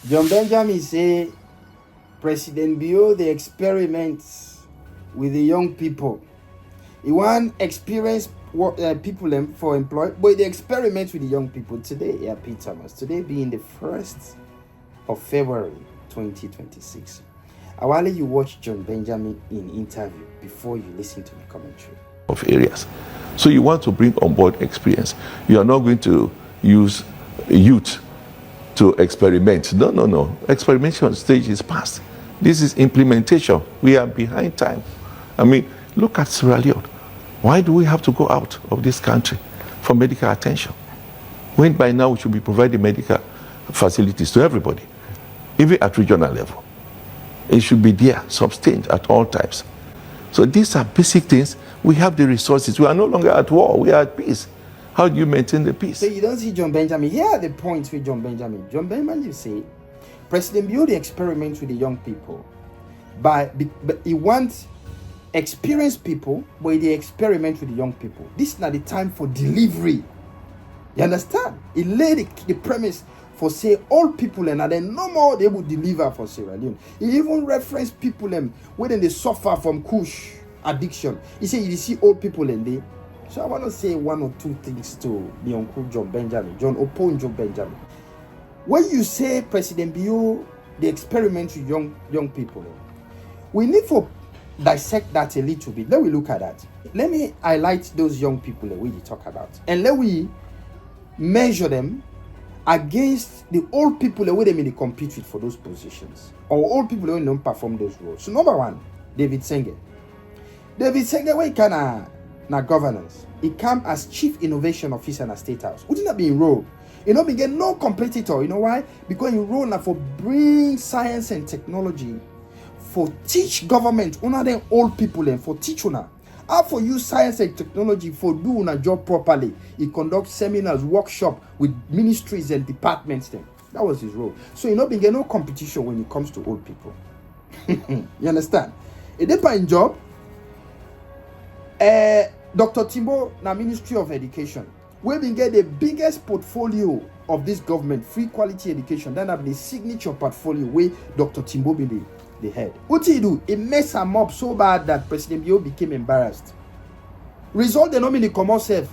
John Benjamin say President Bio the experiments with the young people. He want experienced people for employ, but the experiment with the young people today, yeah, Pete Thomas. Today being the 1st of February 2026. I want you watch John Benjamin in interview before you listen to the commentary. Of areas. So you want to bring on board experience. You are not going to use youth to experiment. No. Experimentation stage is past. This is implementation. We are behind time. I mean, look at Sierra Leone. Why do we have to go out of this country for medical attention? When by now we should be providing medical facilities to everybody, even at regional level. It should be there, sustained at all times. So these are basic things. We have the resources. We are no longer at war. We are at peace. How do you maintain the peace? So you don't see John Benjamin. Here are the points with John Benjamin. John Benjamin, you say, President Bio the experiment with the young people. But he wants experienced people, but they experiment with the young people. This is not the time for delivery. You understand? He laid the premise for say all people and then no more they will deliver for Sierra Leone. He even referenced people when they suffer from kush addiction. He said you see old people and they. So I want to say one or two things to the uncle John Oponjo Benjamin. When you say President Bio the experiment with young people, we need to dissect that a little bit. Let me look at that. Let me highlight those young people that we talk about, and let we measure them against the old people that they compete with for those positions, or old people that don't perform those roles. So number one, David Senge, where he can na governance. He come as Chief Innovation Officer in a State House. Wouldn't that be enrolled? You know, get no competitor. You know why? Because you roll now for bring science and technology, for teach government, una them old people and for teach una. How for use science and technology for do una job properly. He conducts seminars, workshop with ministries and departments then. That was his role. So you know, get no competition when it comes to old people. You understand? A different job. Dr. Timbo, na Ministry of Education, we been get the biggest portfolio of this government, free quality education. That have the signature portfolio where Dr. Timbo be the head. What did he do? He messed him up so bad that President Bio became embarrassed. Result they normally come out safe.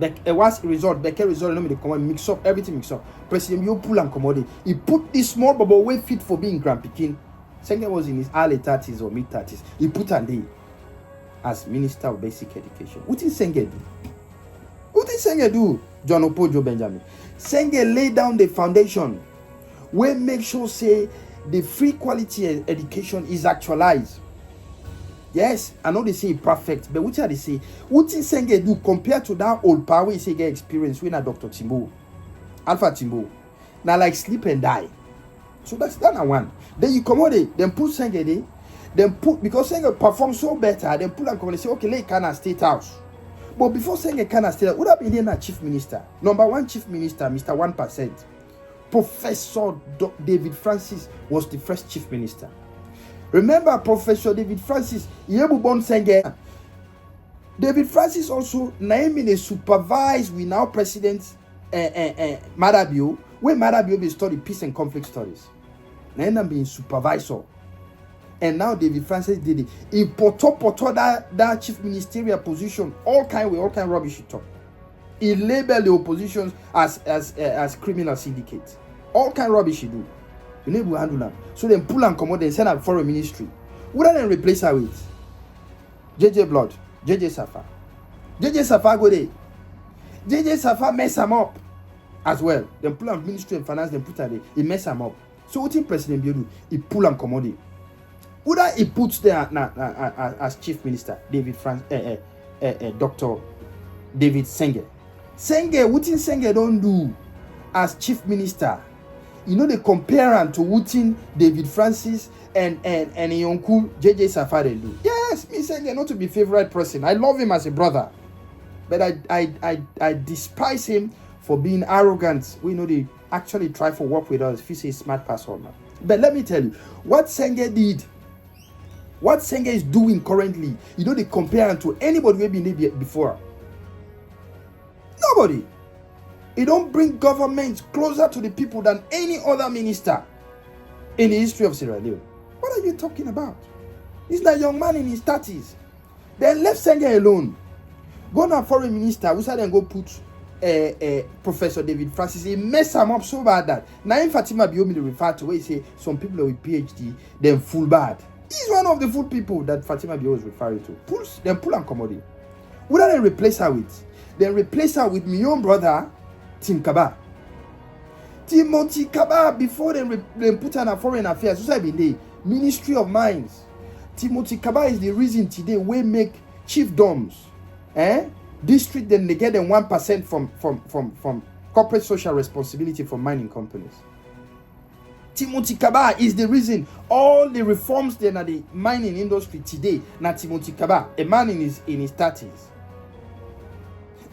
It was result, the result normally come out mix up, everything mix up. President Bio pull and commodity. He put this small bubble way fit for being Grand Pekin. Senge was in his early 30s or mid 30s. He put and day as Minister of Basic Education. What did Senge do? What did Senge do? John Oponjo Benjamin. Senge lay down the foundation where make sure say the free quality education is actualized. Yes, I know they say perfect, but what they say? What did Senge do compared to that old power he say get experience when a Dr. Timbo, Alpha Timbo? Now like sleep and die. So that's that one. Then you come out there, then put Senge there. Then put, because Senge perform so better, then put and come and say, okay, let Kana State House. But before Senge Kana State House, would have been a chief minister. Number one chief minister, Mr. 1%. Professor David Francis was the first chief minister. Remember, Professor David Francis, Yebubon Senge. David Francis also named a supervised with now President Madabio, where Madabio be study peace and conflict studies. Now being supervisor. And now David Francis did it. He poto that chief ministerial position, all kind of rubbish he talk. He labeled the opposition as criminal syndicate. All kind of rubbish he do. You need to handle them. So then pull and come out and send out foreign ministry. Wouldn't then replace her with JJ Blood, JJ Safa. JJ Safa go there. JJ Safa mess him up as well. Then pull and ministry and finance, then put her there. He mess him up. So what did President Bio do? He pull and come out there. Whether he puts there as chief minister, Dr. David Senge. What Senge don't do as chief minister? You know, they compare him to what David Francis and uncle JJ Safari do. Yes, me Senge not to be favorite person. I love him as a brother, but I despise him for being arrogant. We know they actually try for work with us if he's a smart person. But let me tell you, what Senge did. What Senge is doing currently, you know, they compare him to anybody we've been there before. Nobody. He don't bring government closer to the people than any other minister in the history of Sierra Leone. What are you talking about? He's that young man in his 30s. Then left Senga alone. Go to a foreign minister, we said then go put Professor David Francis. He messed him up so bad that now Fatima Biomi referred to where he say some people with PhD, then full bad. He's one of the full people that Fatima Bio was referring to. Pull and commodity. What do they replace her with? Then replace her with my own brother, Tim Kaba. Timothy Kaba, before they put her in foreign affairs, so I been there, Ministry of Mines. Timothy Kaba is the reason today we make chiefdoms, district, then they get them 1% from corporate social responsibility for mining companies. Timothy Kaba is the reason all the reforms then at the mining industry today. Now Timothy Kaba, a man in his 30s,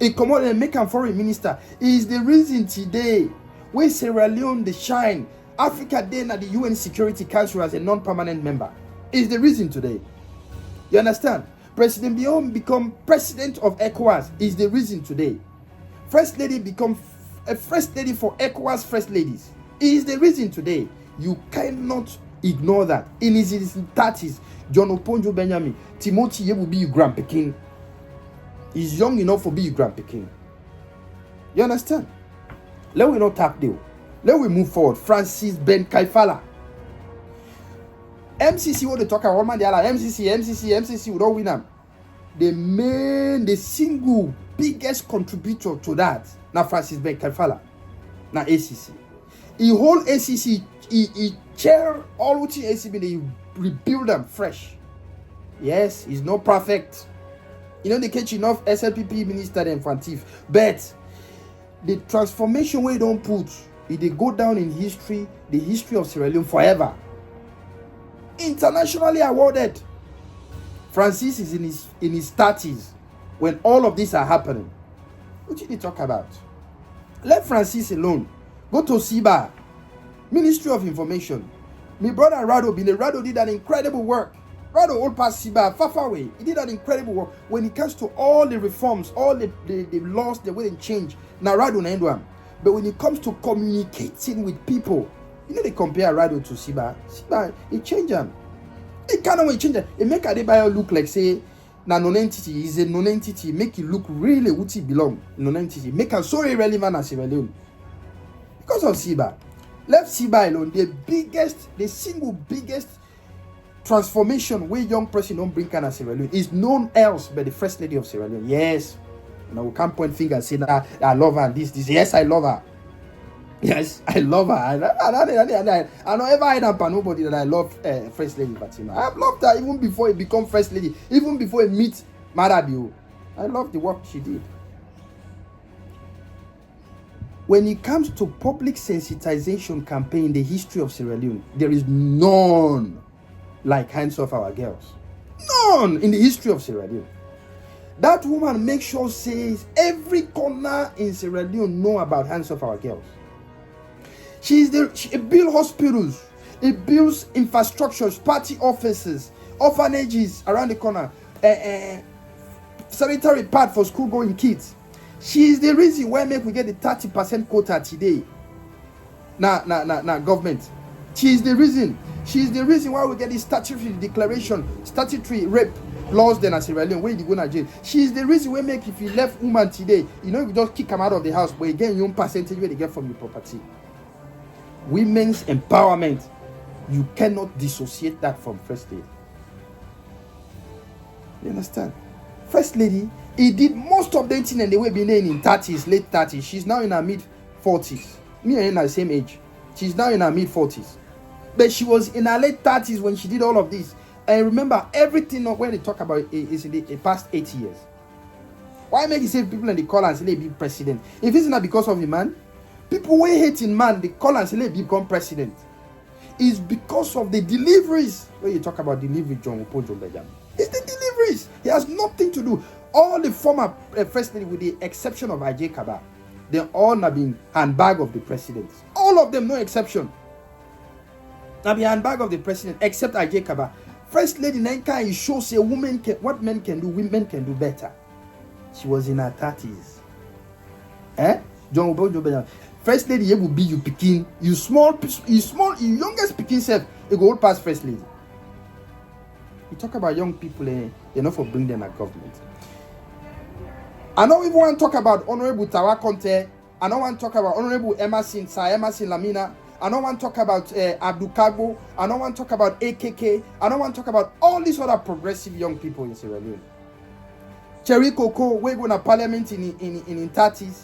a commodity and make a foreign minister, is the reason today where Sierra Leone they shine. Africa then at the UN Security Council as a non-permanent member. Is the reason today. You understand? President Bion become president of ECOWAS is the reason today. First lady become a first lady for ECOWAS first ladies is the reason today. You cannot ignore that. In his 30s, John Oponjo Benjamin, Timothy will be your grandpa king. He's young enough for be your grandpa king. You understand? Let we not tap deal. Let we move forward. Francis Ben Kaifala. MCC what they talk about, man, they are like MCC, we don't win them. The single biggest contributor to that, now Francis Ben Kaifala, now ACC. He whole ACC, he chair all which ACB, they rebuild them fresh. Yes, he's not perfect. You know, they catch enough SLPP minister and Fantif, but the transformation we don't put, they go down in history, the history of Sierra Leone forever. Internationally awarded. Francis is in his 30s when all of these are happening. What did he talk about? Let Francis alone. Go to SIBA, Ministry of Information. My brother Rado did an incredible work. Rado old past SIBA, far away. He did an incredible work when it comes to all the reforms, all the laws, the way they change. Now Rado na endwam. But when it comes to communicating with people, you know they compare Rado to SIBA. SIBA, it change them. It cannot change them. It make Adebayo look like say na non-entity is a non-entity. Make it look really what it belong. Non-entity. Make her so irrelevant as Sierra Leone. Because of SIBA. Left SIBA alone. The single biggest transformation where young person don't bring as Sierra Leone is known else by the First Lady of Sierra Leone. Yes. Now we can't point fingers and say that I love her and this. Yes, I love her. Yes, I love her. I don't ever hide up on nobody that I love First Lady Fatima. I've loved her even before he become First Lady, even before he meet Marabio. I love the work she did. When it comes to public sensitization campaign in the history of Sierra Leone, there is none like Hands Off Our Girls. None in the history of Sierra Leone. That woman makes sure says every corner in Sierra Leone know about Hands Off Our Girls. She builds hospitals, it builds infrastructures, party offices, orphanages around the corner, sanitary pad for school-going kids. She is the reason why we get the 30% quota today. Now, government. She is the reason. She is the reason why we get the statutory rape laws then as Sierra Leone, where you go to jail. She is the reason why if you left woman today, you just kick them out of the house, but again, your own percentage where they get from your property. Women's empowerment, you cannot dissociate that from First Lady. You understand? First Lady, he did most of the thing and they were being in 30s, late 30s. She's now in her mid 40s. Me and her the same age. She's now in her mid 40s. But she was in her late 30s when she did all of this. And remember, everything when they talk about it is in the past 8 years. Why make you say people in the call and say they be president? If it's not because of a man, people who hate in man, they call and say they become president. It's because of the deliveries. When you talk about delivery, John Oponjo Benjamin, it's the deliveries. He has nothing to do. All the former first lady, with the exception of Ajay Kaba, they all have been handbag of the president. All of them, no exception. Have been handbag of the president, except Ajay Kaba. First lady Nenka, it shows a woman can, what men can do, women can do better. She was in her 30s. John Oponjo Benjamin. First lady, you will be you picking, you small, you youngest picking self, you go all past first lady. You talk about young people, you're not for bring them at government. I don't even want to talk about Honorable Tawa Conte. I don't want to talk about Honorable Emerson Lamina. I don't want to talk about Abdul Kagbo. I don't want to talk about AKK. I don't want to talk about all these other progressive young people in Sierra Leone. Cherry Coco, we go to parliament in 30s.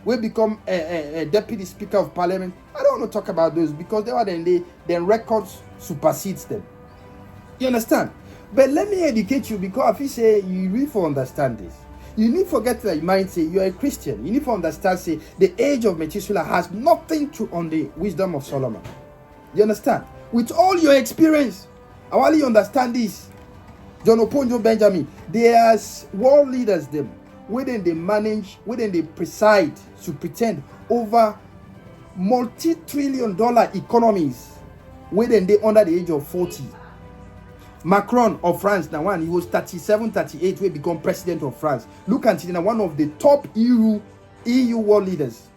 We become a deputy speaker of parliament. I don't want to talk about those because they were then records supersedes them. You understand? But let me educate you because if you say you really for understand this, you need to forget that you might say you're a Christian. You need to understand, say, the age of Methuselah has nothing to on the wisdom of Solomon. You understand? With all your experience, I want you to understand this. John Oponjo Benjamin, there's world leaders them, whether they manage, whether they preside to pretend over multi-trillion-dollar economies, whether they under the age of 40. Macron of France, now one, he was 37, 38, when he become president of France. Look at it, now one of the top EU world leaders.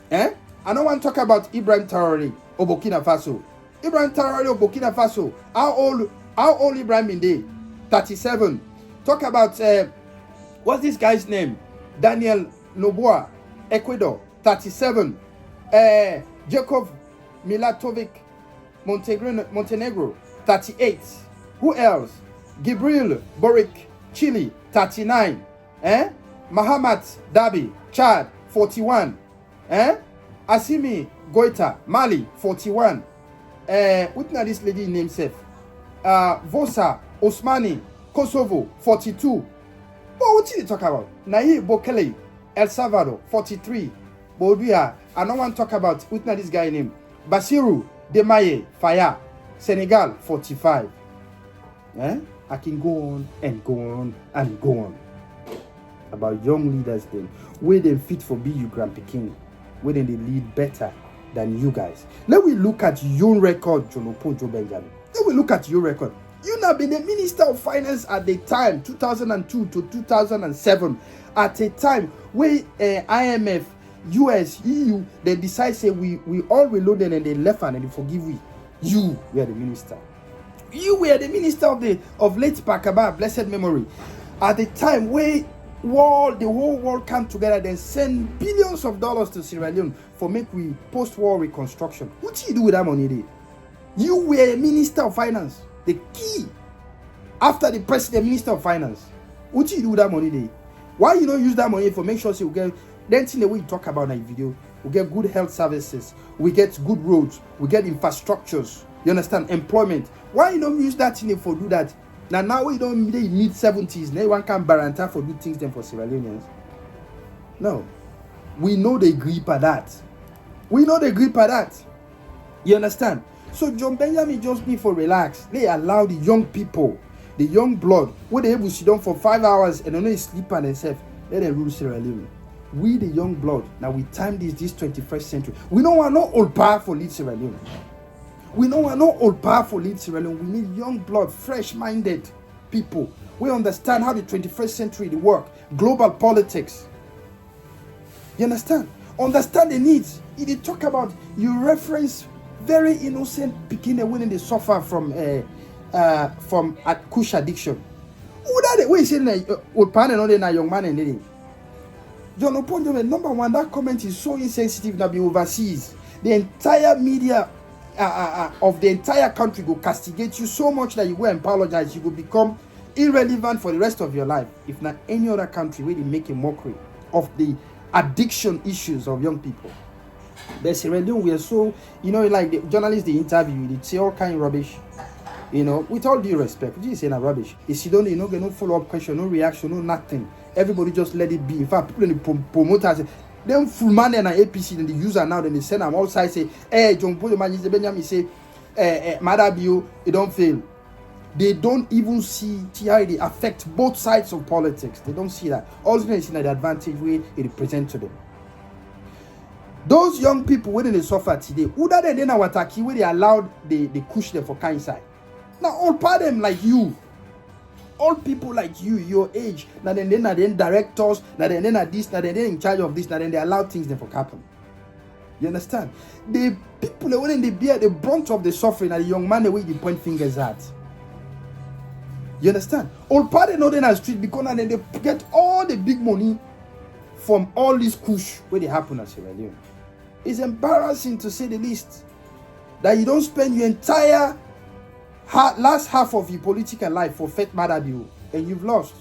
I don't want to talk about Ibrahim Traoré of Burkina Faso. Ibrahim Traoré of Burkina Faso. How old Ibrahim in day? 37. Talk about what's this guy's name? Daniel Noboa, Ecuador, 37. Jacob Milatovic, Montenegro, 38. Who else? Gabriel Boric, Chile, 39. Mahamat Dabi, Chad, 41. Assimi Goita, Mali, 41. What's this lady name self? Vosa Osmani, Kosovo, 42. But what did you talk about? Nayib Bukele, El Salvador, 43. But I don't want to talk about what's this guy name? Basiru Demaye Faya, Senegal, 45. I can go on and go on and go on about young leaders then, where they fit for be you Grand Peking, where they lead better than you guys. Let me look at your record, John Oponjo Benjamin. Let me look at your record. You now been the Minister of Finance at the time, 2002 to 2007, at a time where IMF, US, EU, they decide say we all reloaded and they left and they forgive we. You were the minister. You were the minister of late Pakaba, blessed memory, at the time where the whole world come together and send billions of dollars to Sierra Leone for make we post-war reconstruction. What did you do with that money? You were a minister of finance, the key after the president, minister of finance. What did you do with that money? Why you don't use that money for make sure you get then thing the way you talk about in that video, we get good health services, we get good roads, we get infrastructures. You understand? Employment. Why you don't use that thing for do that? Now we don't mid 70s. Now one can guarantee for do things then for Sierra Leoneans. No. We know they grip at that. You understand? So John Benjamin just need for relax. They allow the young people, the young blood, where they able to sit down for 5 hours and only sleep on themselves. Let them rule Sierra Leone. We the young blood. Now we time this 21st century. We don't want no old power for lead Sierra Leone. We don't want no old powerful lead Sierra Leone. We need young blood, fresh-minded people. We understand how the 21st century they work. Global politics. You understand? Understand the needs. You talk about, you reference very innocent beginner when they suffer from kush addiction. Who that way saying old pan and other young man and lady? John Oponjo, number one, that comment is so insensitive that be overseas. The entire media of the entire country will castigate you so much that you will apologize. You will become irrelevant for the rest of your life. If not any other country where they make a mockery of the addiction issues of young people. But Sierra Leone, we are so, like the journalists they interview, they say all kind of rubbish. With all due respect, what you say na rubbish? If you don't, get no follow-up question, no reaction, no nothing. Everybody just let it be. In fact, people in the promoters, them full man and APC, then the user now, then they send them all sides say, hey, John Oponjo Benjamin say, Madabio, it don't fail. They don't even see how it affect both sides of politics. They don't see that. All they see the advantage way it presents to them. Those young people when they suffer today, who that they now attack where they allowed they push them for kind side. Now all part of them like you. all people like you, your age, now then directors, now then this, now then in charge of this, now then they allow things to happen. You understand? The people when they bear the brunt of the suffering are the young man the way they point fingers at. You understand? All part of Northern Street because then they get all the big money from all this kush where they happen at Sierra Leone. It's embarrassing to say the least that you don't spend your entire last half of your political life for Fet Madabiu and you've lost.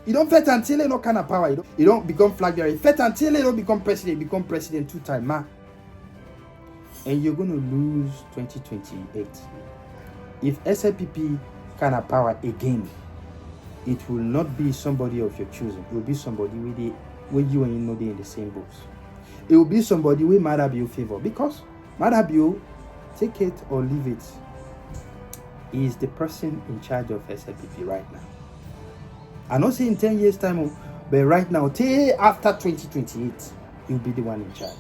You don't fet until you no kind of power. You don't become flag bearer. Fet until you don't become president 2 times, ma. And you're going to lose 2028. If SLPP kind of power again, it will not be somebody of your choosing. It will be somebody where you and you know they're in the same boat. It will be somebody with Madabiu favor because Madabiu, take it or leave it, is the person in charge of SLPP right now. I'm not saying 10 years time, but right now, till after 2028, he'll be the one in charge.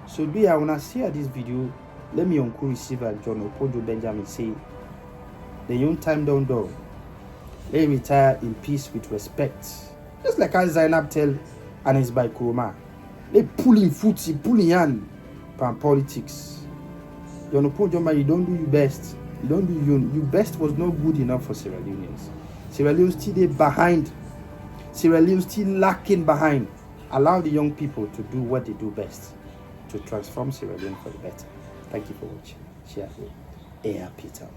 So I want to share this video. Let me Uncle Receiver John Oponjo Benjamin say, the young time don't go. Let him retire in peace with respect. Just like as Zainab tell Anis by Kuroma. They pulling footsie, pulling hand from politics. John Oponjo Benjamin, you don't do your best. You don't do your best was not good enough for Sierra Leoneans. Sierra Leone still there behind. Sierra Leone still lacking behind. Allow the young people to do what they do best, to transform Sierra Leone for the better. Thank you for watching. Share. Peter.